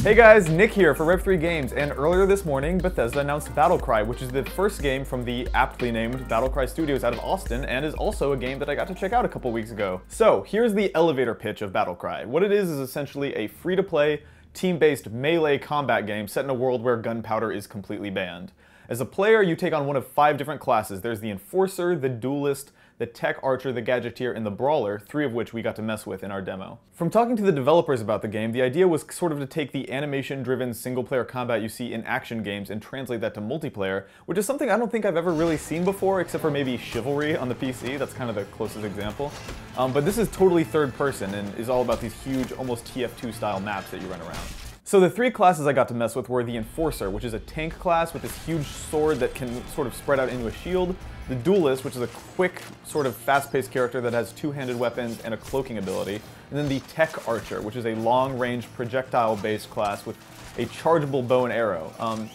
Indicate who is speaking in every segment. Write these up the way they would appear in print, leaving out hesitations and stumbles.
Speaker 1: Hey guys, Nick here for Rev3 Games, and earlier this morning, Bethesda announced Battlecry, which is the first game from the aptly named Battlecry Studios out of Austin, and is also a game that I got to check out a couple weeks ago. So, here's the elevator pitch of Battlecry. What it is essentially a free-to-play, team-based melee combat game set in a world where gunpowder is completely banned. As a player, you take on one of 5 different classes. There's the Enforcer, the Duelist, the Tech Archer, the Gadgeteer, and the Brawler, 3 of which we got to mess with in our demo. From talking to the developers about the game, the idea was sort of to take the animation-driven single-player combat you see in action games and translate that to multiplayer, which is something I don't think I've ever really seen before, except for maybe Chivalry on the PC. That's kind of the closest example. But this is totally third-person and is all about these huge, almost TF2-style maps that you run around. So the 3 classes I got to mess with were the Enforcer, which is a tank class with this huge sword that can sort of spread out into a shield, the Duelist, which is a quick, sort of fast-paced character that has 2-handed weapons and a cloaking ability, and then the Tech Archer, which is a long-range projectile-based class with a chargeable bow and arrow.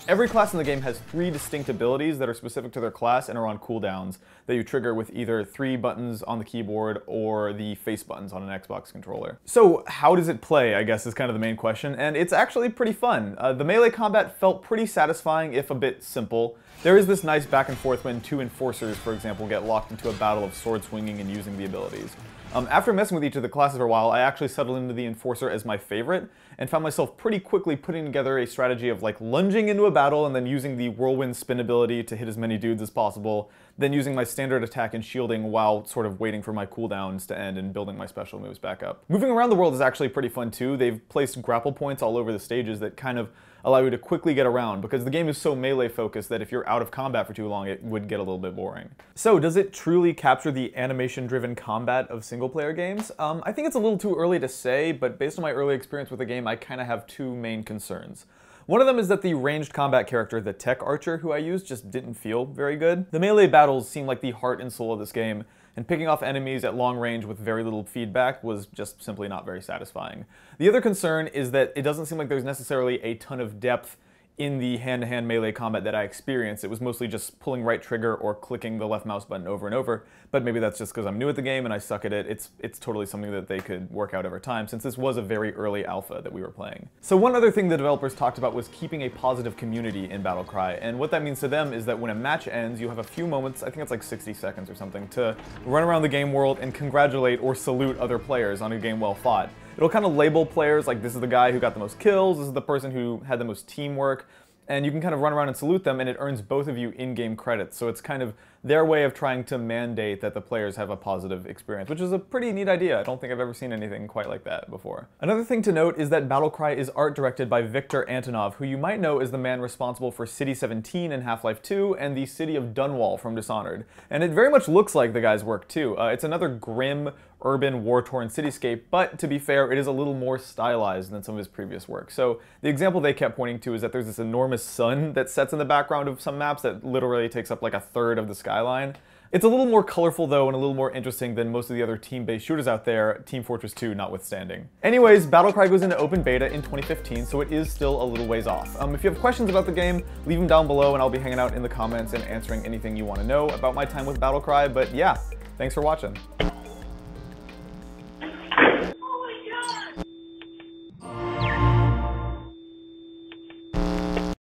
Speaker 1: Every class in the game has 3 distinct abilities that are specific to their class and are on cooldowns that you trigger with either 3 buttons on the keyboard or the face buttons on an Xbox controller. So how does it play, I guess, is kind of the main question, and it's actually pretty fun. The melee combat felt pretty satisfying, if a bit simple. There is this nice back and forth when 2 Enforcers, for example, get locked into a battle of sword swinging and using the abilities. After messing with each of the classes for a while, I actually settled into the Enforcer as my favorite, and found myself pretty quickly putting together a strategy of like lunging into a battle and then using the whirlwind spin ability to hit as many dudes as possible, then using my standard attack and shielding while sort of waiting for my cooldowns to end and building my special moves back up. Moving around the world is actually pretty fun too. They've placed grapple points all over the stages that kind of allow you to quickly get around, because the game is so melee focused that if you're out of combat for too long, it would get a little bit boring. So does it truly capture the animation-driven combat of single-player games? I think it's a little too early to say, but based on my early experience with the game, I kind of have 2 main concerns. One of them is that the ranged combat character, the Tech Archer, who I used, just didn't feel very good. The melee battles seem like the heart and soul of this game, and picking off enemies at long range with very little feedback was just simply not very satisfying. The other concern is that it doesn't seem like there's necessarily a ton of depth in the hand-to-hand melee combat that I experienced. It was mostly just pulling right trigger or clicking the left mouse button over and over, but maybe that's just because I'm new at the game and I suck at it. It's totally something that they could work out over time, since this was a very early alpha that we were playing. So one other thing the developers talked about was keeping a positive community in Battlecry, and what that means to them is that when a match ends, you have a few moments, I think it's like 60 seconds or something, to run around the game world and congratulate or salute other players on a game well fought. It'll kind of label players like, this is the guy who got the most kills, this is the person who had the most teamwork, and you can kind of run around and salute them, and it earns both of you in-game credits. So it's kind of their way of trying to mandate that the players have a positive experience, which is a pretty neat idea. I don't think I've ever seen anything quite like that before. Another thing to note is that Battlecry is art directed by Victor Antonov, who you might know is the man responsible for City 17 in Half-Life 2 and the city of Dunwall from Dishonored. And it very much looks like the guy's work too. It's another grim, urban, war-torn cityscape, but to be fair, it is a little more stylized than some of his previous work. So the example they kept pointing to is that there's this enormous sun that sets in the background of some maps that literally takes up like a third of the skyline. It's a little more colorful though, and a little more interesting than most of the other team-based shooters out there, Team Fortress 2 notwithstanding. Anyways, Battlecry goes into open beta in 2015, so it is still a little ways off. If you have questions about the game, leave them down below and I'll be hanging out in the comments and answering anything you want to know about my time with Battlecry, but yeah, thanks for watching.